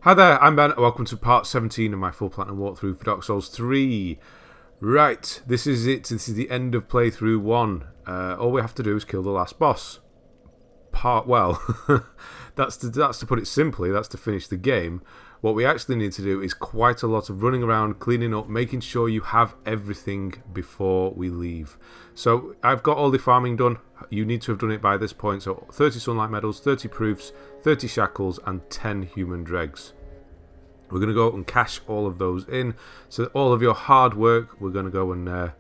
Hi there, I'm Ben, and welcome to part 17 of my full platinum walkthrough for Dark Souls 3. Right, this is it. This is the end of playthrough 1. All we have to do is kill the last boss. That's to put it simply, that's to finish the game. What we actually need to do is quite a lot of running around, cleaning up, making sure you have everything before we leave. So I've got all the farming done. You need to have done it by this point. So 30 sunlight medals, 30 proofs, 30 shackles and 10 human dregs. We're going to go and cash all of those in. So all of your hard work, we're going to go and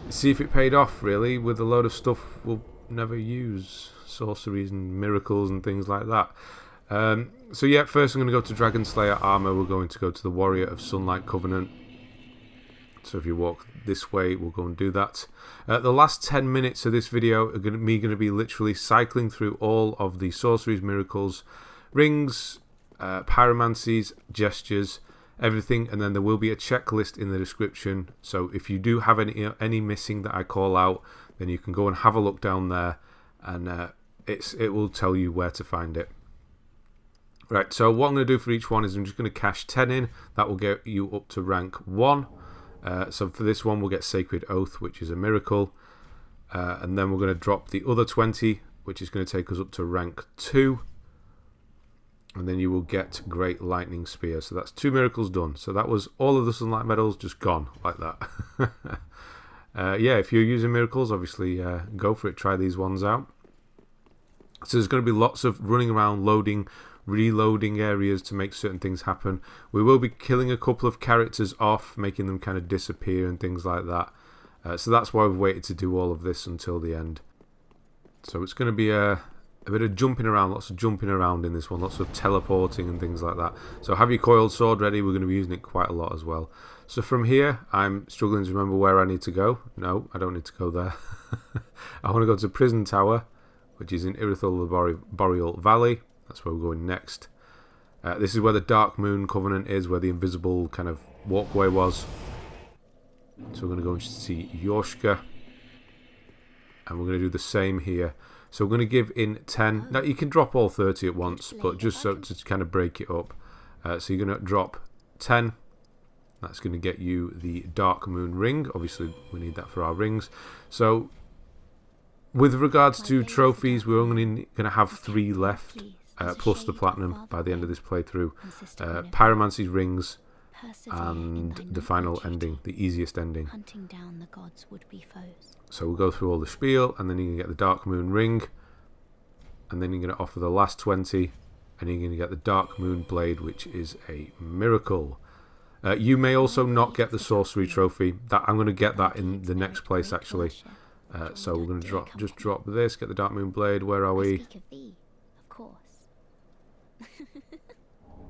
see if it paid off, really, with a load of stuff we'll never use. Sorceries and miracles and things like that. So yeah, first I'm going to go to Dragon Slayer Armor. We're going to go to the Warrior of Sunlight Covenant. So if you walk this way, we'll go and do that. The last 10 minutes of this video are going to be literally cycling through all of the sorceries, miracles, rings, pyromancies, gestures, everything, and then there will be a checklist in the description. So if you do have any missing that I call out, then you can go and have a look down there, and it will tell you where to find it. Right, so what I'm going to do for each one is I'm just going to cash 10 in. That will get you up to rank 1. So for this one we'll get Sacred Oath, which is a miracle, and then we're going to drop the other 20, which is going to take us up to rank 2. And then you will get Great Lightning Spear. So that's 2 miracles done. So that was all of the sunlight medals just gone like that. Yeah, if you're using miracles, obviously go for it. Try these ones out. So there's going to be lots of running around, loading, reloading areas to make certain things happen. We will be killing a couple of characters off, making them kind of disappear and things like that. So that's why we've waited to do all of this until the end. So it's going to be a bit of jumping around, lots of jumping around in this one, lots of teleporting and things like that. So have your coiled sword ready, we're going to be using it quite a lot as well. So from here, I'm struggling to remember where I need to go. No, I don't need to go there. I want to go to Prison Tower, which is in Irithel the Boreal Valley. That's where we're going next. This is where the Darkmoon Covenant is, where the invisible kind of walkway was. So we're going to go and see Yorshka. And we're going to do the same here. So we're going to give in 10. Now you can drop all 30 at once, but just so to kind of break it up. So you're going to drop 10. That's going to get you the Darkmoon Ring. Obviously we need that for our rings. So with regards to trophies, we're only going to have 3 left, plus the platinum by the end of this playthrough. Pyromancy's rings and the final ending, the easiest ending. So we'll go through all the spiel, and then you're going to get the Darkmoon Ring, and then you're going to offer the last 20, and you're going to get the Darkmoon Blade, which is a miracle. You may also not get the Sorcery Trophy. I'm going to get that in the next place, actually. So we're going to just drop this, get the Darkmoon Blade. Where are we?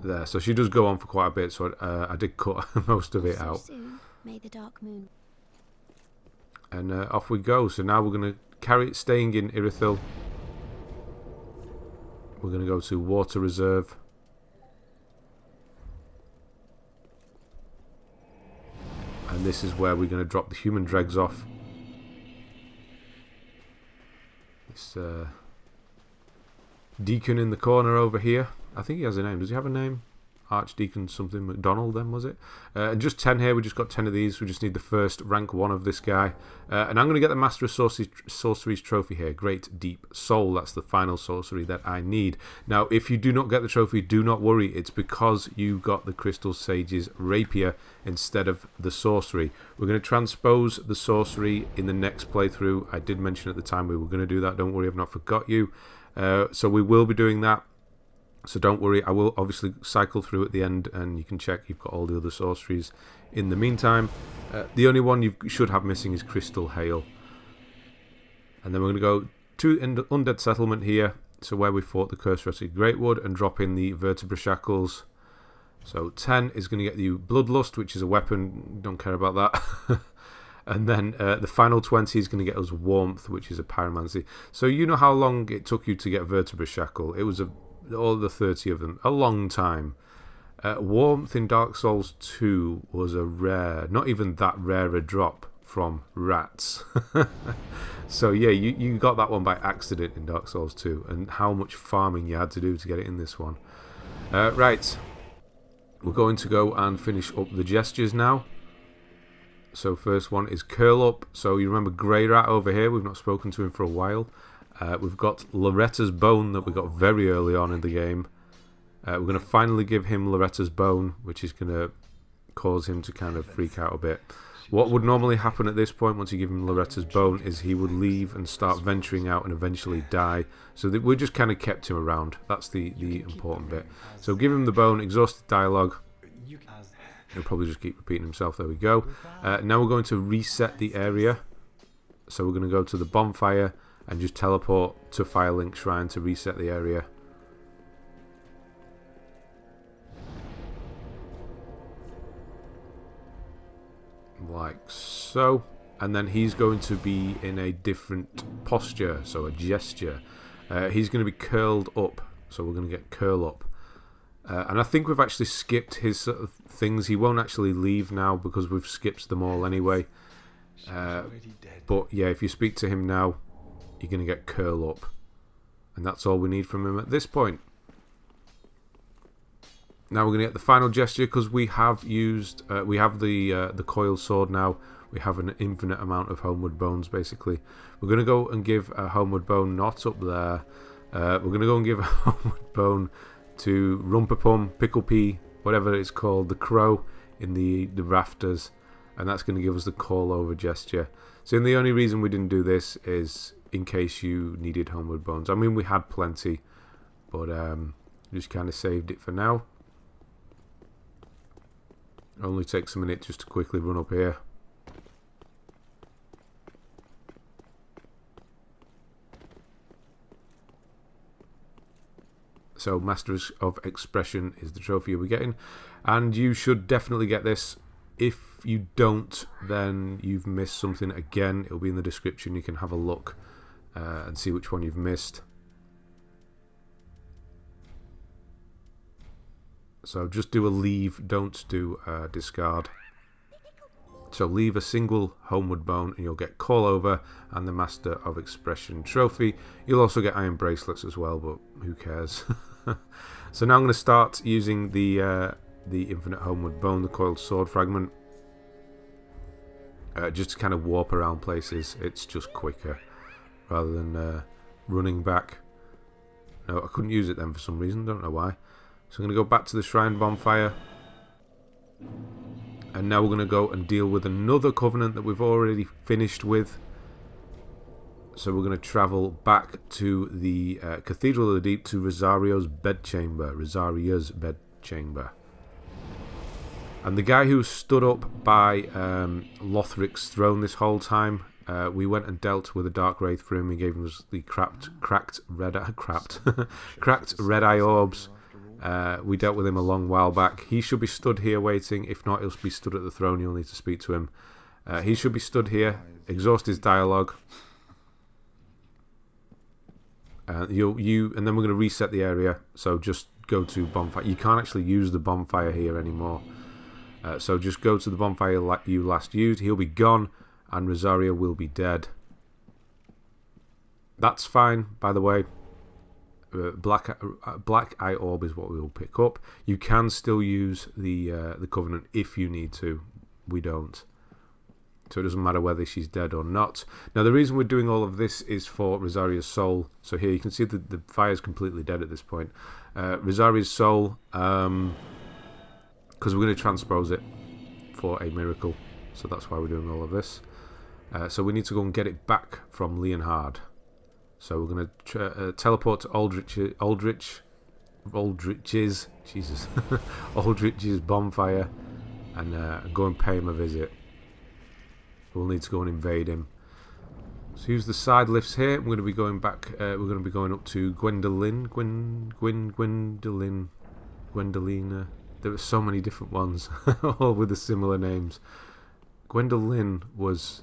There. So she does go on for quite a bit, so I did cut most of it out. And off we go. So now we're going to carry it, staying in Irithel. We're going to go to Water Reserve. And this is where we're going to drop the human dregs off. This deacon in the corner over here. I think he has a name. Does he have a name? Archdeacon something McDonald then, was it? And just 10 here. We just got 10 of these. We just need the first rank 1 of this guy. And I'm going to get the Master of Sorceries trophy here. Great Deep Soul. That's the final sorcery that I need. Now, if you do not get the trophy, do not worry. It's because you got the Crystal Sage's Rapier instead of the sorcery. We're going to transpose the sorcery in the next playthrough. I did mention at the time we were going to do that. Don't worry, I've not forgot you. So we will be doing that. So don't worry, I will obviously cycle through at the end, and you can check you've got all the other sorceries in the meantime. The only one you should have missing is Crystal Hail. And then we're going to go to Undead Settlement here, so where we fought the Cursed Greatwood, and drop in the Vertebra Shackles. So 10 is going to get you Bloodlust, which is a weapon, don't care about that. And then the final 20 is going to get us Warmth, which is a Pyromancy. So you know how long it took you to get Vertebra Shackle. It was all the 30 of them, a long time. Warmth in Dark Souls 2 was a rare, not even that rare a drop from rats. So yeah, you got that one by accident in Dark Souls 2, and how much farming you had to do to get it in this one. Right. We're going to go and finish up the gestures now. So first one is Curl Up. So you remember Grey Rat over here. We've not spoken to him for a while. We've got Loretta's Bone that we got very early on in the game. We're going to finally give him Loretta's Bone, which is going to cause him to kind of freak out a bit. What would normally happen at this point once you give him Loretta's Bone is he would leave and start venturing out and eventually die. So that we just kind of kept him around. That's the important bit. So give him the bone, exhausted dialogue. He'll probably just keep repeating himself. There we go. Now we're going to reset the area. So we're going to go to the bonfire and just teleport to Firelink Shrine to reset the area. Like so. And then he's going to be in a different posture, so a gesture. He's going to be curled up, so we're going to get curl up. And I think we've actually skipped his sort of things. He won't actually leave now because we've skipped them all anyway. But yeah, if you speak to him now, you're going to get curl up. And that's all we need from him at this point. Now we're going to get the final gesture because we have used, we have the coiled sword now. We have an infinite amount of homeward bones basically. We're going to go and give a homeward bone not up there. We're going to go and give a homeward bone to Rumpapum, Pickle Pea, whatever it's called, the crow in the rafters. And that's going to give us the call over gesture. So the only reason we didn't do this is in case you needed homeward bones. I mean, we had plenty, but just kind of saved it for now. It only takes a minute just to quickly run up here. So Masters of Expression is the trophy you'll be getting. And you should definitely get this. If you don't, then you've missed something again. It'll be in the description. You can have a look and see which one you've missed. So just do a leave, don't do a discard. So leave a single homeward bone and you'll get call over and the Master of Expression trophy. You'll also get iron bracelets as well, but who cares? So now I'm going to start using the infinite homeward bone, the coiled sword fragment. Just to kind of warp around places. It's just quicker rather than running back. No, I couldn't use it then for some reason, don't know why. So I'm going to go back to the shrine bonfire. And now we're going to go and deal with another covenant that we've already finished with. So we're going to travel back to the Cathedral of the Deep to Rosaria's bedchamber. Rosaria's bedchamber. And the guy who stood up by Lothric's throne this whole time, we went and dealt with a dark wraith for him. He gave us the cracked red eye orbs. We dealt with him a long while back. He should be stood here waiting. If not, he'll be stood at the throne. You'll need to speak to him. He should be stood here. Exhaust his dialogue. And then we're going to reset the area. So just go to bonfire. You can't actually use the bonfire here anymore. So just go to the bonfire you last used. He'll be gone, and Rosaria will be dead. That's fine, by the way. Black Eye Orb is what we will pick up. You can still use the Covenant if you need to. We don't. So it doesn't matter whether she's dead or not. Now the reason we're doing all of this is for Rosaria's soul. So here you can see that the fire is completely dead at this point. Rosaria's soul, because we're going to transpose it for a miracle. So that's why we're doing all of this. So we need to go and get it back from Leonhard. So we're going to teleport to Aldrich's bonfire and go and pay him a visit. We'll need to go and invade him. So use the side lifts here. We're going to be going back. We're going to be going up to Gwendolyn. Gwendolina. There were so many different ones, all with the similar names. Gwendolyn was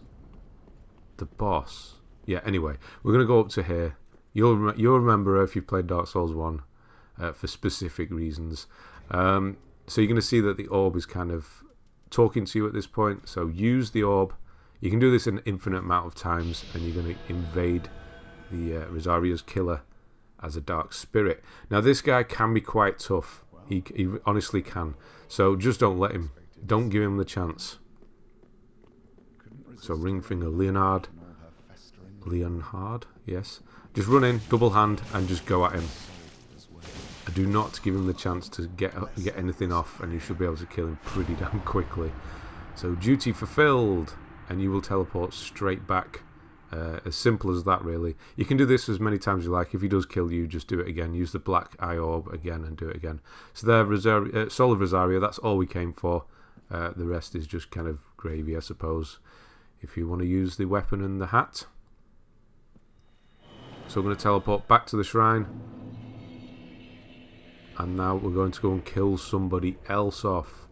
the boss. Yeah, anyway, we're going to go up to here. You'll remember her if you've played Dark Souls 1 for specific reasons. So you're going to see that the orb is kind of talking to you at this point. So use the orb. You can do this an infinite amount of times, and you're going to invade the Rosaria's killer as a dark spirit. Now, this guy can be quite tough. He honestly can. So just don't let him. Don't give him the chance. So ring finger Leonhard, yes. Just run in, double hand, and just go at him. Do not give him the chance to get anything off, and you should be able to kill him pretty damn quickly. So duty fulfilled, and you will teleport straight back. As simple as that, really. You can do this as many times as you like. If he does kill you, just do it again. Use the black Eye Orb again and do it again. So there, Soul of Rosaria, that's all we came for. The rest is just kind of gravy, I suppose, if you want to use the weapon and the hat. So we're going to teleport back to the shrine. And now we're going to go and kill somebody else off.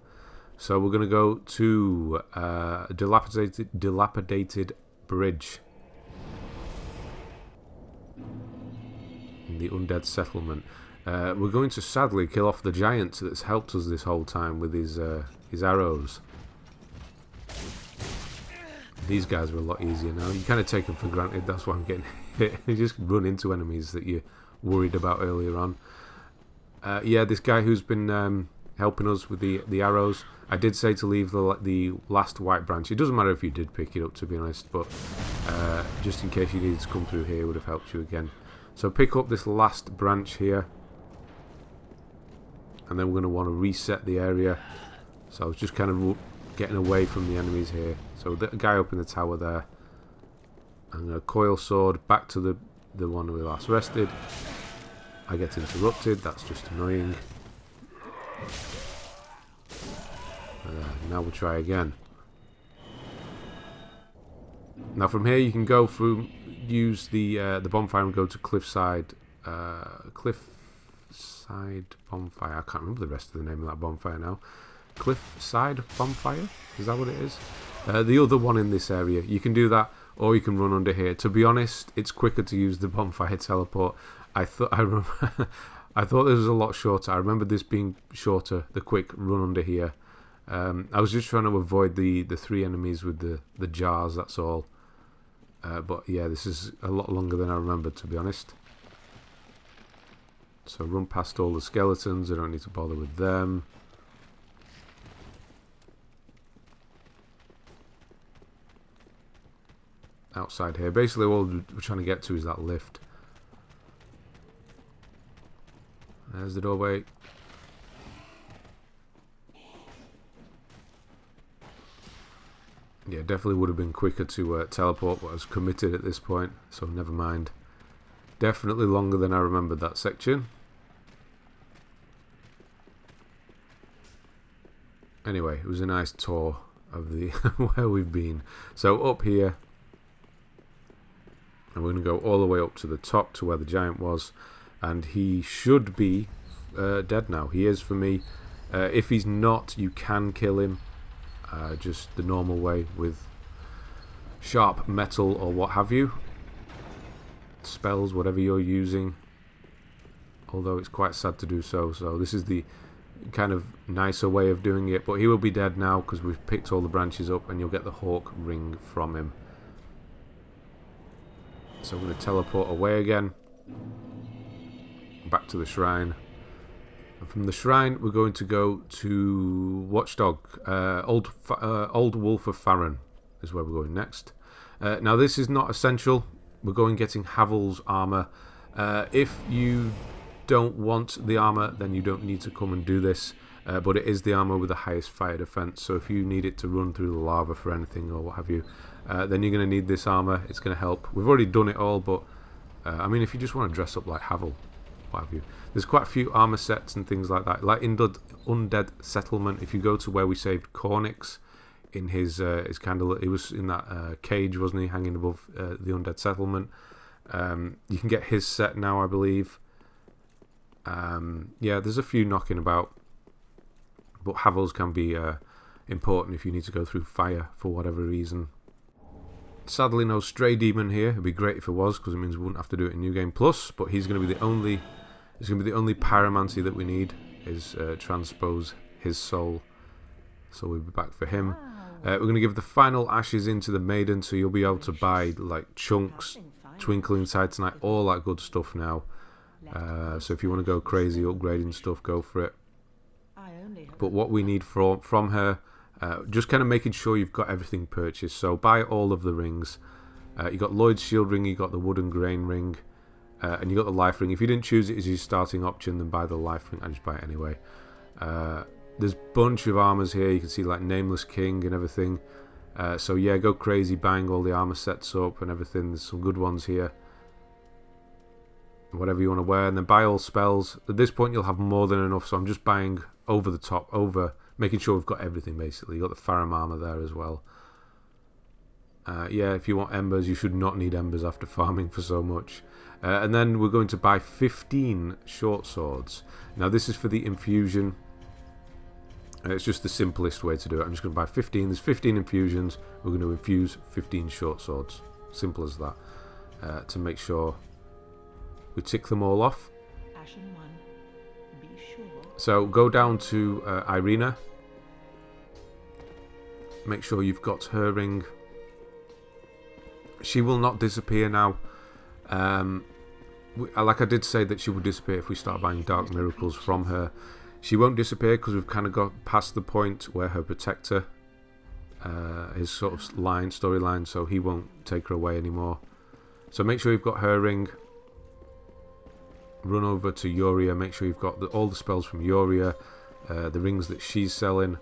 So we're going to go to dilapidated bridge. In the undead settlement. We're going to sadly kill off the giant that's helped us this whole time with his arrows. These guys are a lot easier now. You kind of take them for granted, that's why I'm getting hit. You just run into enemies that you're worried about earlier on. Yeah, this guy who's been helping us with the arrows, I did say to leave the last white branch. It doesn't matter if you did pick it up, to be honest, but just in case you needed to come through here, it would have helped you again. So pick up this last branch here, and then we're going to want to reset the area. So I was just kind of getting away from the enemies here. So the guy up in the tower there. I'm going to coil sword back to the one we last rested. I get interrupted, that's just annoying. Now we'll try again. Now from here you can go through, use the bonfire and go to cliffside bonfire. I can't remember the rest of the name of that bonfire now. Cliffside bonfire? Is that what it is? The other one in this area. You can do that, or you can run under here. To be honest, it's quicker to use the bonfire teleport. I thought this was a lot shorter. I remember this being shorter, the quick run under here. I was just trying to avoid the three enemies with the jars, that's all. But yeah, this is a lot longer than I remembered, to be honest. So run past all the skeletons, I don't need to bother with them. Outside here, basically all we're trying to get to is that lift. There's the doorway. Yeah, definitely would have been quicker to teleport, but I was committed at this point, so never mind. Definitely longer than I remembered that section. Anyway, it was a nice tour of the where we've been. So up here, and we're going to go all the way up to the top to where the giant was, and he should be dead now. He is for me. If he's not, you can kill him just the normal way with sharp metal or what have you. Spells, whatever you're using. Although it's quite sad to do so. So this is the kind of nicer way of doing it. But he will be dead now because we've picked all the branches up, and you'll get the Hawk Ring from him. So I'm going to teleport away again. Back to the shrine. And from the shrine we're going to go to Watchdog. Old Wolf of Farron is where we're going next. Now this is not essential. We're going getting Havel's armor. If you don't want the armor, then you don't need to come and do this. But it is the armor with the highest fire defense. So if you need it to run through the lava for anything or what have you, then you're going to need this armor. It's going to help. We've already done it all, but I mean, if you just want to dress up like Havel, what have you. There's quite a few armor sets and things like that. Like in Undead Settlement, if you go to where we saved Cornix, in his candle, he was in that cage, wasn't he, hanging above the Undead Settlement. You can get his set now, I believe. Yeah, there's a few knocking about, but Havel's can be important if you need to go through fire for whatever reason. Sadly, no Stray Demon here. It'd be great if it was, because it means we wouldn't have to do it in New Game Plus. But he's going to be the only. It's going to be the only Pyromancy that we need, is transpose his soul. So we'll be back for him. We're going to give the final ashes into the maiden, so you'll be able to buy like chunks, twinkling side tonight, all that good stuff now. So if you want to go crazy upgrading stuff, go for it. But what we need from her, just kind of making sure you've got everything purchased. So buy all of the rings. You got Lloyd's shield ring, you got the wooden grain ring, and you got the life ring. If you didn't choose it as your starting option, then buy the life ring. I just buy it anyway. There's a bunch of armors here. You can see like Nameless King and everything. So yeah, go crazy, buying all the armor sets up and everything. There's some good ones here. Whatever you want to wear, and then buy all spells. At this point you'll have more than enough, so I'm just buying over the top, making sure we've got everything basically. You got the Farum armor there as well. Yeah, if you want embers, you should not need embers after farming for so much. And then we're going to buy 15 short swords. Now this is for the infusion. It's just the simplest way to do it. I'm just going to buy 15. There's 15 infusions. We're going to infuse 15 short swords. Simple as that. To make sure we tick them all off. So go down to Irina. Make sure you've got her ring. She will not disappear now. Like I did say that she would disappear if we start buying Dark Miracles from her. She won't disappear because we've kind of got past the point where her protector is sort of storyline, so he won't take her away anymore. So make sure you've got her ring. Run over to Yoria, make sure you've got all the spells from Yoria, the rings that she's selling.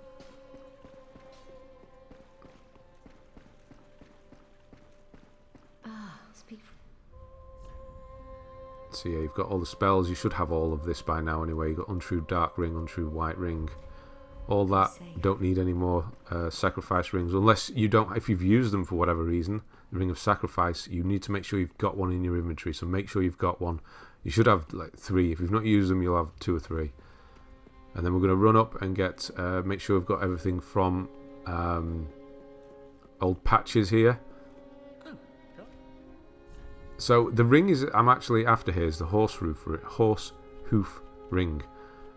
So yeah, you've got all the spells. You should have all of this by now anyway. You've got Untrue Dark Ring, Untrue White Ring, all that. Don't need any more sacrifice rings unless you don't. If you've used them for whatever reason, the Ring of Sacrifice, you need to make sure you've got one in your inventory. So make sure you've got one. You should have like 3. If you've not used them, you'll have 2 or 3. And then we're going to run up and get make sure we've got everything from old patches here. So the ring is, I'm actually after here is the Horsehoof Ring.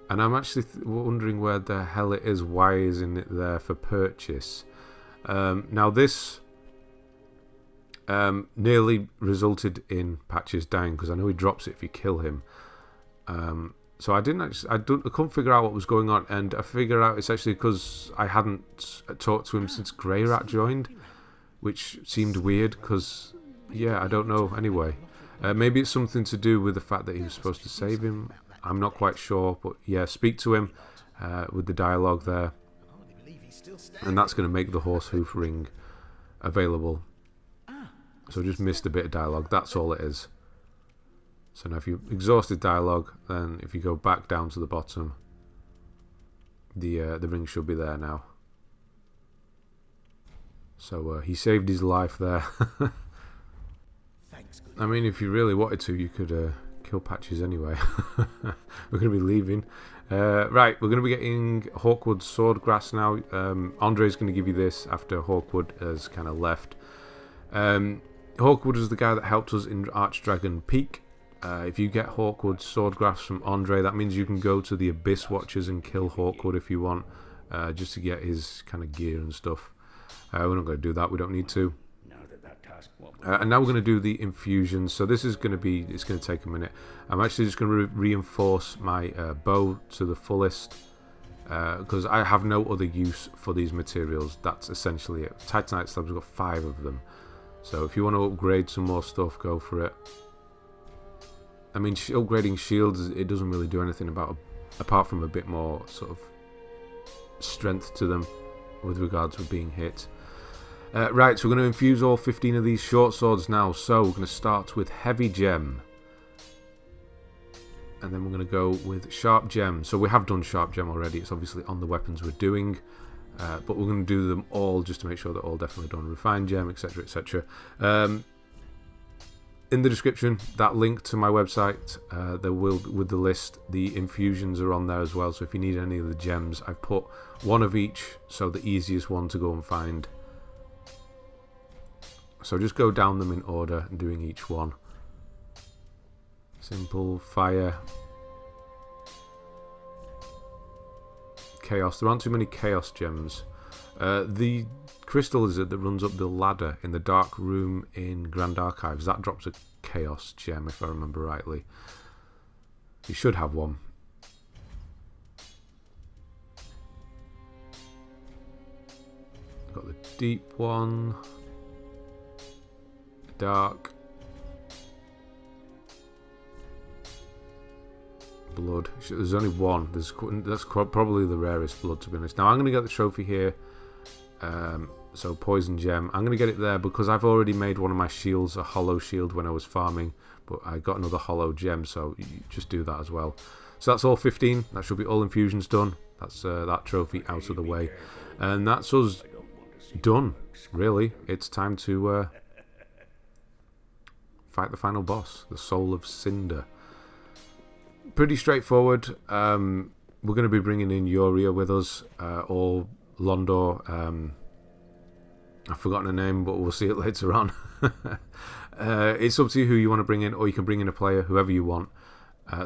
And I'm actually wondering where the hell it is. Why isn't it there for purchase? Now this nearly resulted in Patches dying because I know he drops it if you kill him. So I couldn't figure out what was going on, and I figured out it's actually because I hadn't talked to him since Greyrat joined, which seemed weird because, yeah, I don't know. Anyway, maybe it's something to do with the fact that he was supposed to save him. I'm not quite sure, but yeah, speak to him with the dialogue there, and that's going to make the Horsehoof Ring available. So just missed a bit of dialogue, that's all it is. So now if you exhausted dialogue, then if you go back down to the bottom, the ring should be there now. So he saved his life there. I mean, if you really wanted to, you could kill Patches anyway. We're going to be leaving. Right, we're going to be getting Hawkwood Swordgrass now. Andre's going to give you this after Hawkwood has kind of left. Hawkwood is the guy that helped us in Archdragon Peak. If you get Hawkwood Swordgrass from Andre, that means you can go to the Abyss Watchers and kill Hawkwood if you want, just to get his kind of gear and stuff. We're not going to do that, we don't need to. And now we're going to do the infusion. So this is going to be, it's going to take a minute. I'm actually just going to reinforce my bow to the fullest, because I have no other use for these materials. That's essentially it. Titanite slabs, we've got 5 of them. So if you want to upgrade some more stuff, go for it. I mean, upgrading shields, it doesn't really do anything apart from a bit more sort of strength to them with regards to being hit. Right, so we're going to infuse all 15 of these short swords now. So we're going to start with Heavy Gem. And then we're going to go with Sharp Gem. So we have done Sharp Gem already. It's obviously on the weapons we're doing. But we're going to do them all just to make sure they're all definitely done. Refined Gem, etc, etc. In the description, that link to my website, there will, with the list, the infusions are on there as well. So if you need any of the gems, I've put one of each, so the easiest one to go and find. So just go down them in order and doing each one. Simple, Fire, Chaos. There aren't too many Chaos gems. The Crystal Lizard that runs up the ladder in the dark room in Grand Archives, that drops a Chaos gem if I remember rightly. You should have one. deep one. Dark. Blood. There's only one. That's probably the rarest blood, to be honest. Now I'm going to get the trophy here. So poison gem. I'm going to get it there because I've already made one of my shields a hollow shield when I was farming. But I got another hollow gem, so you just do that as well. So that's all 15. That should be all infusions done. That's that trophy out of the way. And that's us done, really. It's time to fight the final boss, the Soul of Cinder. Pretty straightforward. We're going to be bringing in Uria with us, or Londor. I've forgotten her name, but we'll see it later on. It's up to you who you want to bring in, or you can bring in a player, whoever you want.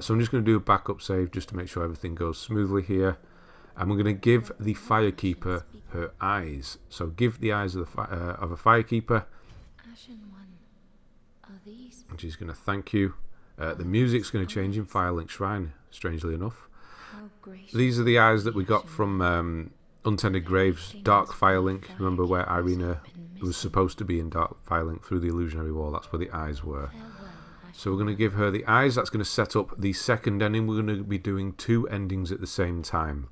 So I'm just going to do a backup save just to make sure everything goes smoothly here. And we're going to give the Firekeeper her eyes. So give the eyes of a Firekeeper. And she's going to thank you. The music's going to change in Firelink Shrine, strangely enough. These are the eyes that we got from Untended Graves, Dark Firelink. Remember where Irina was supposed to be in Dark Firelink through the illusionary wall? That's where the eyes were. So we're going to give her the eyes. That's going to set up the second ending. We're going to be doing 2 endings at the same time,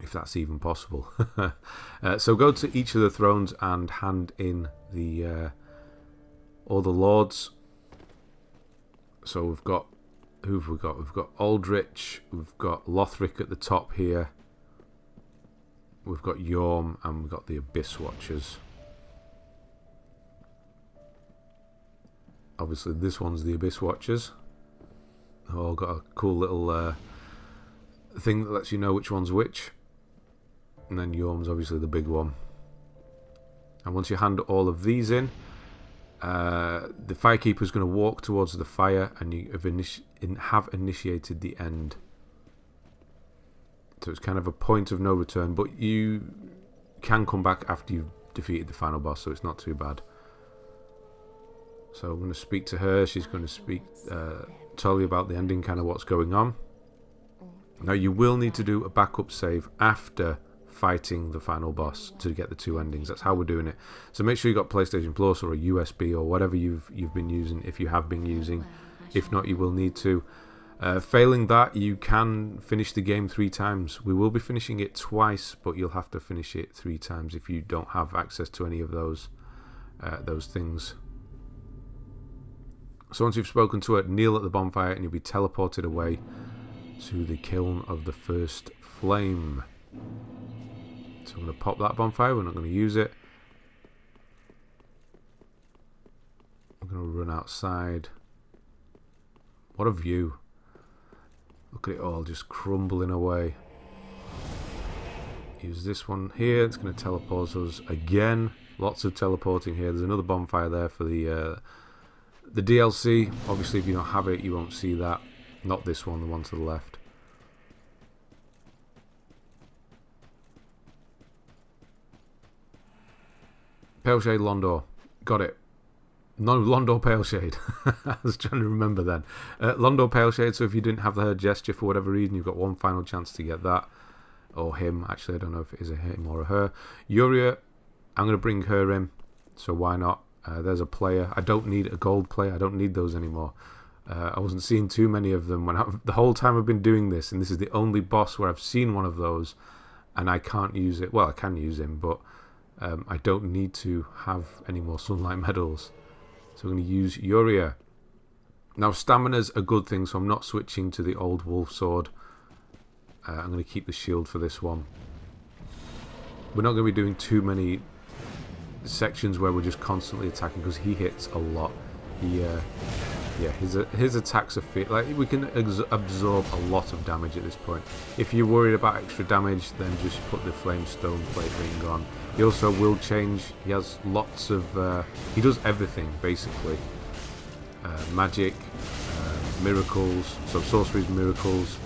if that's even possible. So go to each of the thrones and hand in the all the lords. So we've got, who have we got? We've got Aldrich, we've got Lothric at the top here, we've got Yorm, and we've got the Abyss Watchers. Obviously this one's the Abyss Watchers. They've all got a cool little thing that lets you know which one's which. And then Yorm's obviously the big one. And once you hand all of these in, the Firekeeper is going to walk towards the fire, and you have initiated the end. So it's kind of a point of no return, but you can come back after you've defeated the final boss, so it's not too bad. So I'm going to speak to her. She's going to tell you about the ending, kind of what's going on. Now you will need to do a backup save after fighting the final boss to get the 2 endings. That's how we're doing it. So make sure you've got PlayStation Plus or a USB or whatever you've been using, if you have been using. If not, you will need to. Failing that, you can finish the game 3 times. We will be finishing it twice, but you'll have to finish it 3 times if you don't have access to any of those things. So once you've spoken to her, kneel at the bonfire and you'll be teleported away to the kiln of the first flame. So I'm going to pop that bonfire. We're not going to use it. I'm going to run outside. What a view. Look at it all just crumbling away. Use this one here. It's going to teleport us again. Lots of teleporting here. There's another bonfire there for the DLC. Obviously, if you don't have it, you won't see that. Not this one, the one to the left. Pale Shade Londor. Got it. No, Londor Pale Shade. I was trying to remember then. Londor Pale Shade, so if you didn't have her gesture for whatever reason, you've got one final chance to get that. Or him. Actually, I don't know if it is a him or a her. Uria, I'm going to bring her in. So why not? There's a player. I don't need a gold player. I don't need those anymore. I wasn't seeing too many of them the whole time I've been doing this, and this is the only boss where I've seen one of those and I can't use it. Well, I can use him, but I don't need to have any more sunlight medals. So I'm going to use Uria. Now stamina's a good thing, so I'm not switching to the old wolf sword. I'm going to keep the shield for this one. We're not going to be doing too many sections where we're just constantly attacking, because he hits a lot. Yeah, his attacks are like we can absorb a lot of damage at this point. If you're worried about extra damage, then just put the Flamestone Plate Ring on. He also will change. He has lots of. He does everything basically. Magic, miracles, so sorceries, miracles,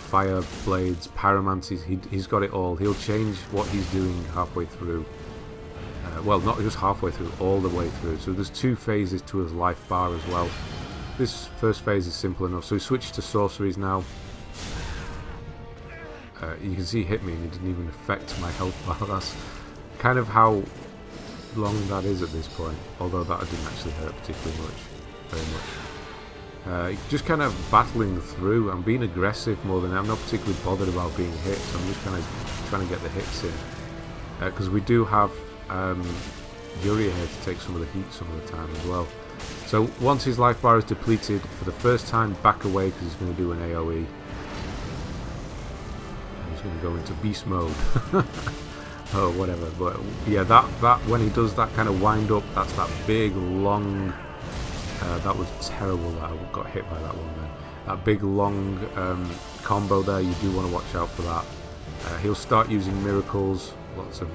fire blades, pyromancies. He's got it all. He'll change what he's doing halfway through. Well, not just halfway through, all the way through. So there's 2 phases to his life bar as well. This first phase is simple enough. So we switch to sorceries now. You can see he hit me and it didn't even affect my health bar. That's kind of how long that is at this point, although that didn't actually hurt particularly much, very much. Just kind of battling through. I'm being aggressive more than I'm not particularly bothered about being hit, so I'm just kind of trying to get the hits in. Because we do have Uria here to take some of the heat some of the time as well. So once his life bar is depleted, for the first time back away because he's going to do an AoE. And he's going to go into beast mode. Oh, whatever. But yeah, that when he does that kind of wind up, that's that big long... that was terrible that I got hit by that one then. That big long combo there, you do want to watch out for that. He'll start using miracles, lots of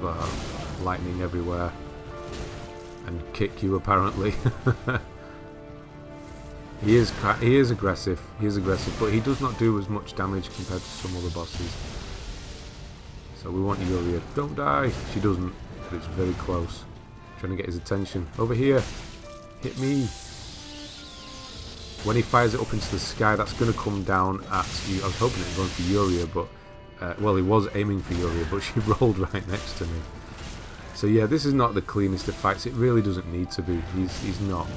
lightning everywhere, and kick you apparently. He is aggressive. He is aggressive, but he does not do as much damage compared to some other bosses. So we want Uria. Don't die. She doesn't, but it's very close. Trying to get his attention. Over here. Hit me. When he fires it up into the sky, that's going to come down at you. I was hoping it was going for Uria, but well, he was aiming for Uria, but she rolled right next to me. So yeah, this is not the cleanest of fights. It really doesn't need to be. He's not.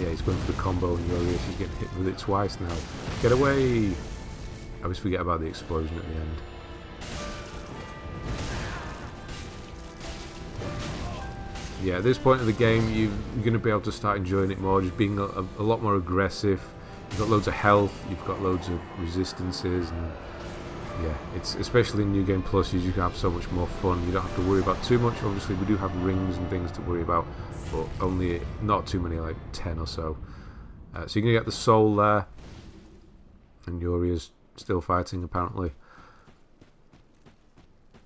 Yeah, he's going for the combo, and Uria, she's getting hit with it twice now. Get away! I always forget about the explosion at the end. Yeah, at this point of the game, you're going to be able to start enjoying it more, just being a lot more aggressive. You've got loads of health, you've got loads of resistances, and yeah, it's especially in New Game Plus, you can have so much more fun. You don't have to worry about too much. Obviously, we do have rings and things to worry about, but only not too many, like 10 or so. So you're going to get the soul there, and Uria's still fighting apparently.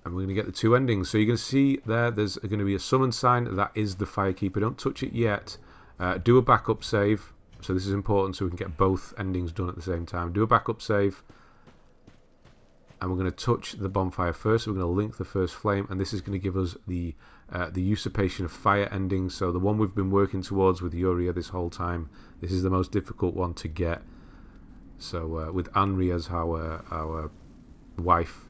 And we're going to get the two endings. So you're going to see there's going to be a summon sign. That is the Firekeeper. Don't touch it yet. Do a backup save. So this is important so we can get both endings done at the same time. Do a backup save. And we're going to touch the bonfire first. We're going to link the first flame. And this is going to give us the Usurpation of Fire ending. So the one we've been working towards with Uria this whole time. This is the most difficult one to get. So with Anri as our wife.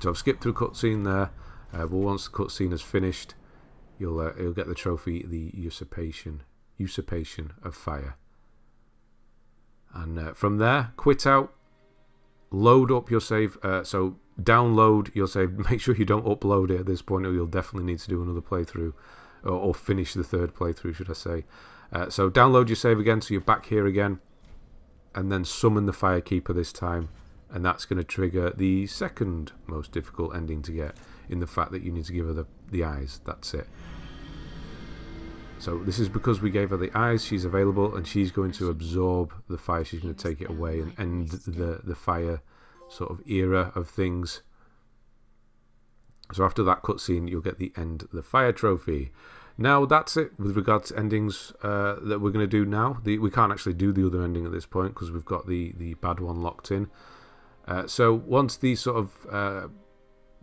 So I've skipped through a cutscene there, but once the cutscene is finished, you'll get the trophy, the Usurpation of Fire. And from there, quit out, load up your save. So download your save. Make sure you don't upload it at this point, or you'll definitely need to do another playthrough, or finish the third playthrough, should I say. So download your save again, so you're back here again, and then summon the Firekeeper this time. And that's going to trigger the second most difficult ending to get, in the fact that you need to give her the eyes. That's it. So this is because we gave her the eyes. She's available, and she's going to absorb the fire. She's going to take it away and end the fire sort of era of things. So after that cutscene, you'll get the end the fire trophy. Now that's it with regards to endings that we're going to do now. We can't actually do the other ending at this point because we've got the bad one locked in. So once these sort of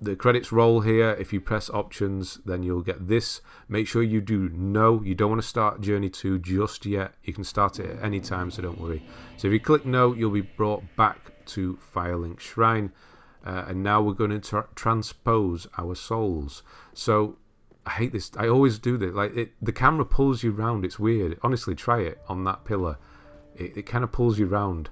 the credits roll here, if you press options, then you'll get this. Make sure you do no. You don't want to start Journey 2 just yet. You can start it at any time, so don't worry. So if you click no, you'll be brought back to Firelink Shrine. And now we're going to transpose our souls. So I hate this. I always do this. Like the camera pulls you round. It's weird. Honestly, try it on that pillar. It kind of pulls you round.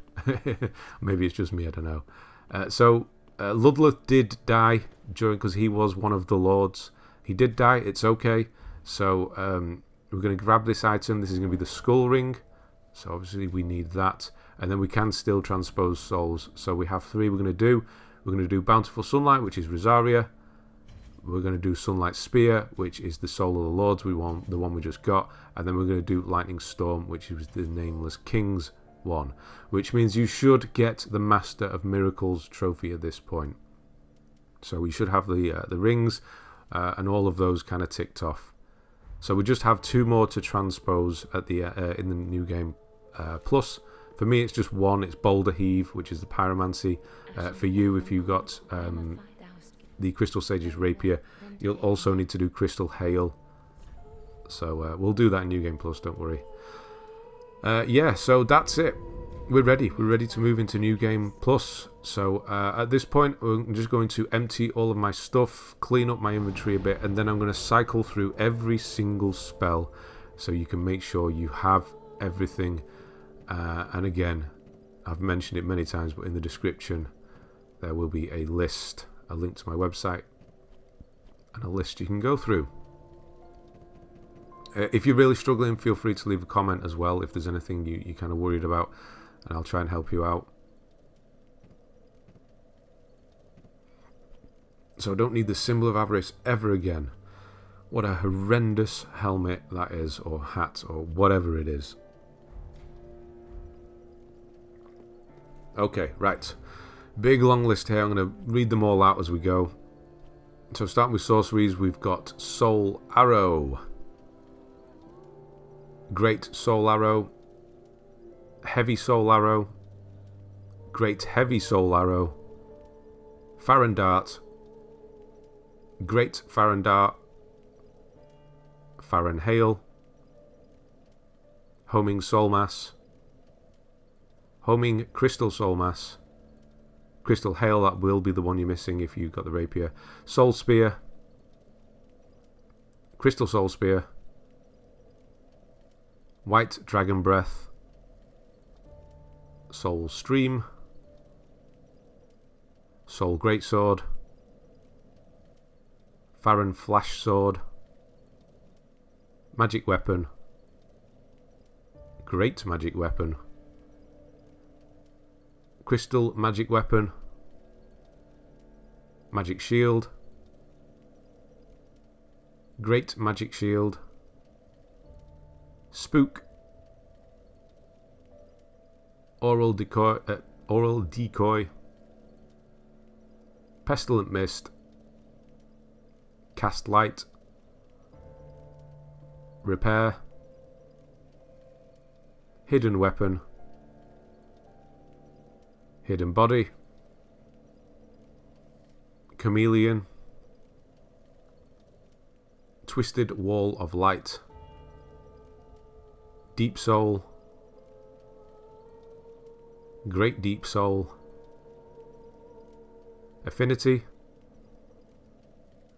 Maybe it's just me, I don't know. So Ludleth did die because he was one of the lords. He did die, it's okay. So we're going to grab this item. This is going to be the skull ring. So obviously we need that. And then we can still transpose souls. So we have three we're going to do. We're going to do Bountiful Sunlight, which is Rosaria. We're going to do Sunlight Spear, which is the Soul of the Lords, the one we just got. And then we're going to do Lightning Storm, which is the Nameless King's one. Which means you should get the Master of Miracles trophy at this point. So we should have the rings and all of those kind of ticked off. So we just have two more to transpose at the in the new game plus. For me, it's just one. It's Boulder Heave, which is the Pyromancy. For you, if you got the Crystal Sage's Rapier, you'll also need to do Crystal Hail. So we'll do that in New Game Plus, don't worry. Yeah, so that's it. we're ready. We're ready to move into New Game Plus. So at this point, I'm just going to empty all of my stuff, clean up my inventory a bit, and then I'm going to cycle through every single spell so you can make sure you have everything. And again, I've mentioned it many times, but in the description there will be a list, a link to my website, and a list you can go through. If you're really struggling, feel free to leave a comment as well if there's anything you're kind of worried about, and I'll try and help you out. So I don't need the Symbol of Avarice ever again. What a horrendous helmet that is, or hat, or whatever it is. Okay, right. Big long list here. I'm going to read them all out as we go. So starting with sorceries, we've got Soul Arrow, Great Soul Arrow, Heavy Soul Arrow, Great Heavy Soul Arrow, Farron Dart, Great Farron Dart, Farron Hail, Homing Soul Mass, Homing Crystal Soul Mass, Crystal Hail, that will be the one you're missing if you've got the rapier, Soul Spear, Crystal Soul Spear, White Dragon Breath, Soul Stream, Soul Greatsword, Farron Flash Sword, Magic Weapon, Great Magic Weapon, Crystal Magic Weapon, Magic Shield, Great Magic Shield, Spook, Oral Decoy, Pestilent Mist, Cast Light, Repair, Hidden Weapon, Hidden Body, Chameleon, Twisted Wall of Light, Deep Soul, Great Deep Soul, Affinity,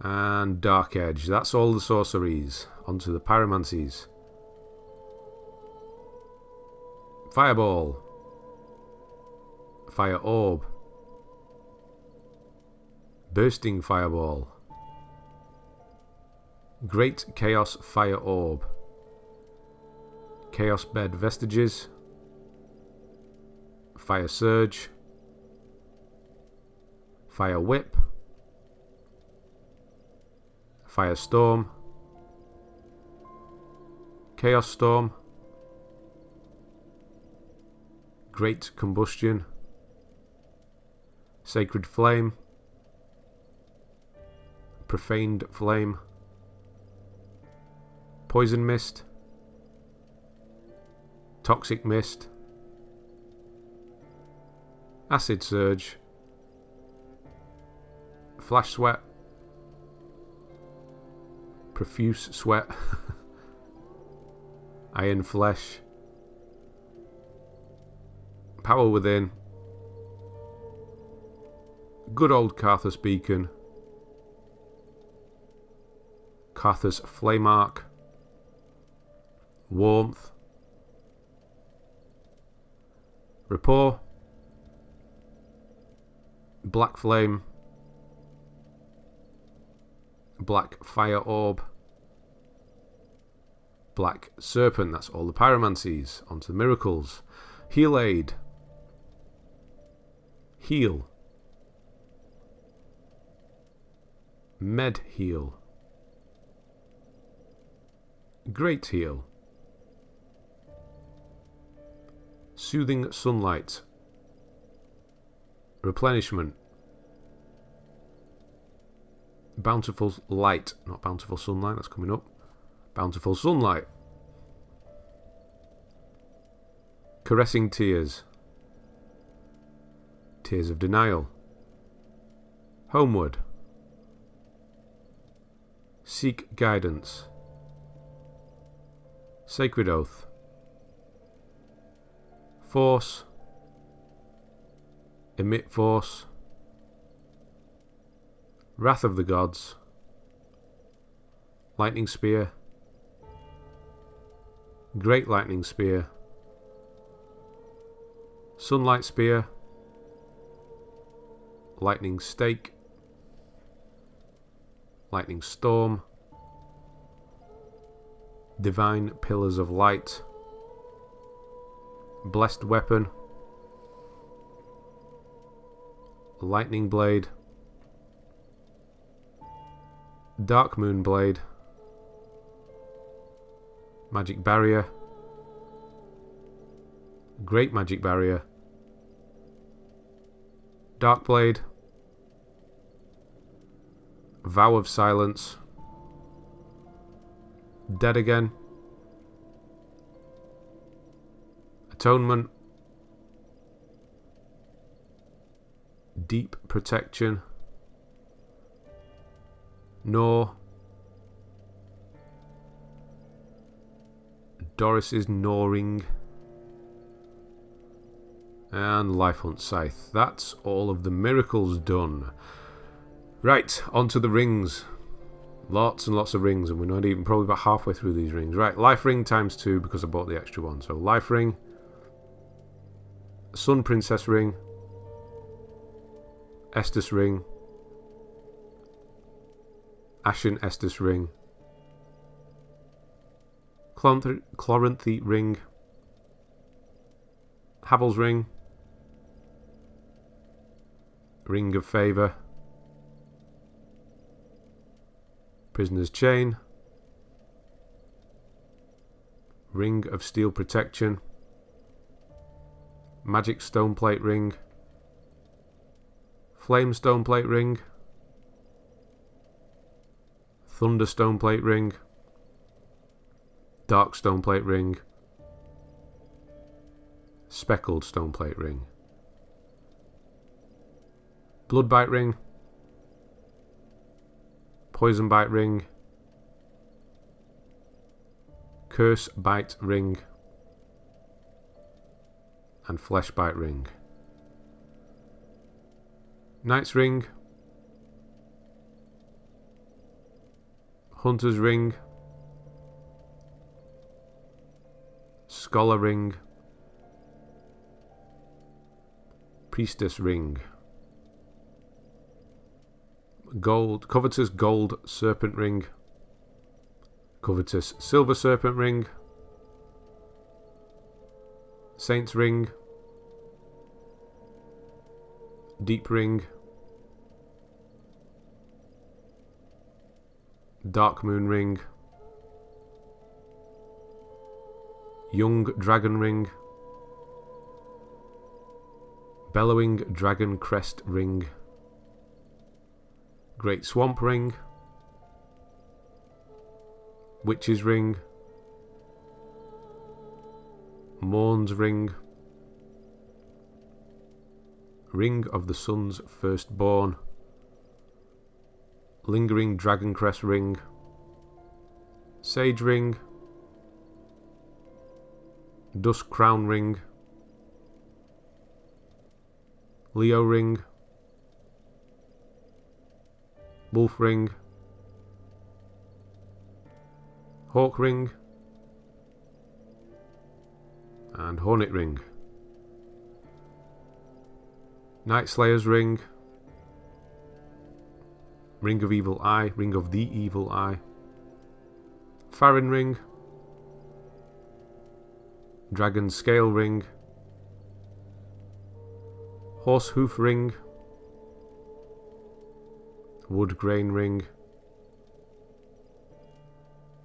and Dark Edge. That's all the sorceries. Onto the pyromancies. Fireball, Fire Orb, Bursting Fireball, Great Chaos Fire Orb, Chaos Bed Vestiges, Fire Surge, Fire Whip, Firestorm, Chaos Storm, Great Combustion, Sacred Flame, Profaned Flame, Poison Mist, Toxic Mist, Acid Surge, Flash Sweat, Profuse Sweat, Iron Flesh, Power Within, Good Old Karthus Beacon, Karthus Flame Arc, Warmth, Rapport, Black Flame, Black Fire Orb, Black Serpent. That's all the pyromancies. Onto the miracles. Heal Aid, Heal, Med Heal, Great Heal, Soothing Sunlight, Replenishment, Bountiful Light, not Bountiful Sunlight, that's coming up. Bountiful Sunlight, Caressing Tears, Tears of Denial, Homeward, Seek Guidance, Sacred Oath, Force, Emit Force, Wrath of the Gods, Lightning Spear, Great Lightning Spear, Sunlight Spear, Lightning Stake, Lightning Storm, Divine Pillars of Light, Blessed Weapon, Lightning Blade, Darkmoon Blade, Magic Barrier, Great Magic Barrier, Dark Blade, Vow of Silence, Dead Again, Atonement, Deep Protection, Gnaw, Doris's Gnawing, and Life Hunt Scythe. That's all of the miracles done. Right, onto the rings. Lots and lots of rings, and we're not even probably about halfway through these rings. Right, Life Ring times 2 because I bought the extra one. So Life Ring, Sun Princess Ring, Estus Ring, Ashen Estus Ring, Chloranthy Ring, Havel's Ring, Ring of Favour, Prisoner's Chain, Ring of Steel Protection, Magic Stoneplate Ring, Flame Stoneplate Ring, Thunder Stoneplate Ring, Dark Stoneplate Ring, Speckled Stoneplate Ring, Bloodbite Ring, Poison Bite Ring, Curse Bite Ring, and Flesh Bite Ring. Knight's Ring, Hunter's Ring, Scholar Ring, Priestess Ring, Covetous Gold Serpent Ring, Covetous Silver Serpent Ring, Saint's Ring, Deep Ring, Darkmoon Ring, Young Dragon Ring, Bellowing Dragon Crest Ring, Great Swamp Ring, Witch's Ring, Morn's Ring, Ring of the Sun's Firstborn, Lingering Dragon Crest Ring, Sage Ring, Dusk Crown Ring, Leo Ring, Wolf Ring, Hawk Ring, and Hornet Ring. Night Slayer's Ring, Ring of Evil Eye, Ring of the Evil Eye, Farron Ring, Dragon Scale Ring, Horsehoof Ring, Wood Grain Ring,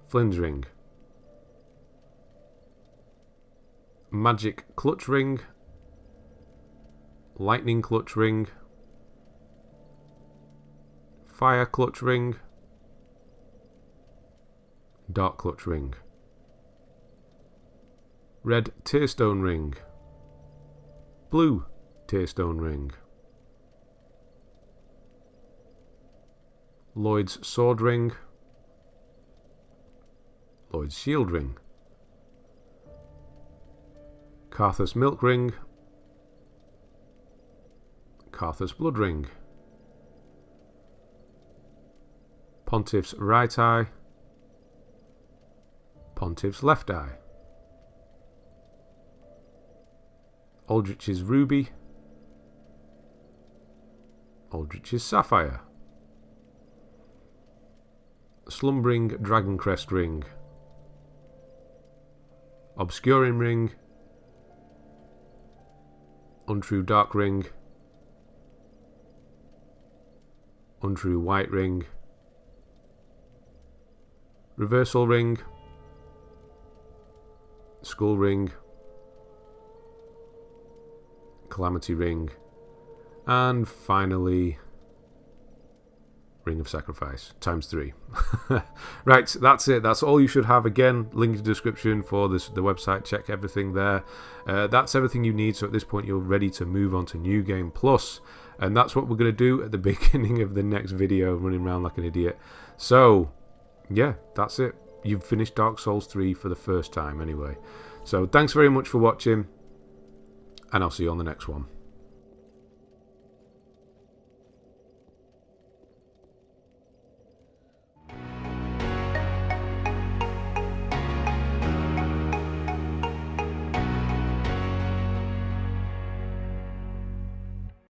Flynn's Ring, Magic Clutch Ring, Lightning Clutch Ring, Fire Clutch Ring, Dark Clutch Ring, Red Tearstone Ring, Blue Tearstone Ring, Lloyd's Sword Ring, Lloyd's Shield Ring, Carthus Milk Ring, Carthus Blood Ring. Pontiff's right eye. Pontiff's left eye. Aldrich's ruby. Aldrich's sapphire. Slumbering Dragoncrest ring. Obscuring ring. Untrue dark ring. Untrue white ring. Reversal ring. Skull ring. Calamity ring. And finally, Ring of Sacrifice, ×3. Right, that's it. That's all you should have. Again, link in the description for the website. Check everything there. That's everything you need. So at this point, you're ready to move on to New Game Plus. And that's what we're going to do at the beginning of the next video, running around like an idiot. So, yeah, that's it. You've finished Dark Souls 3 for the first time anyway. So thanks very much for watching, and I'll see you on the next one.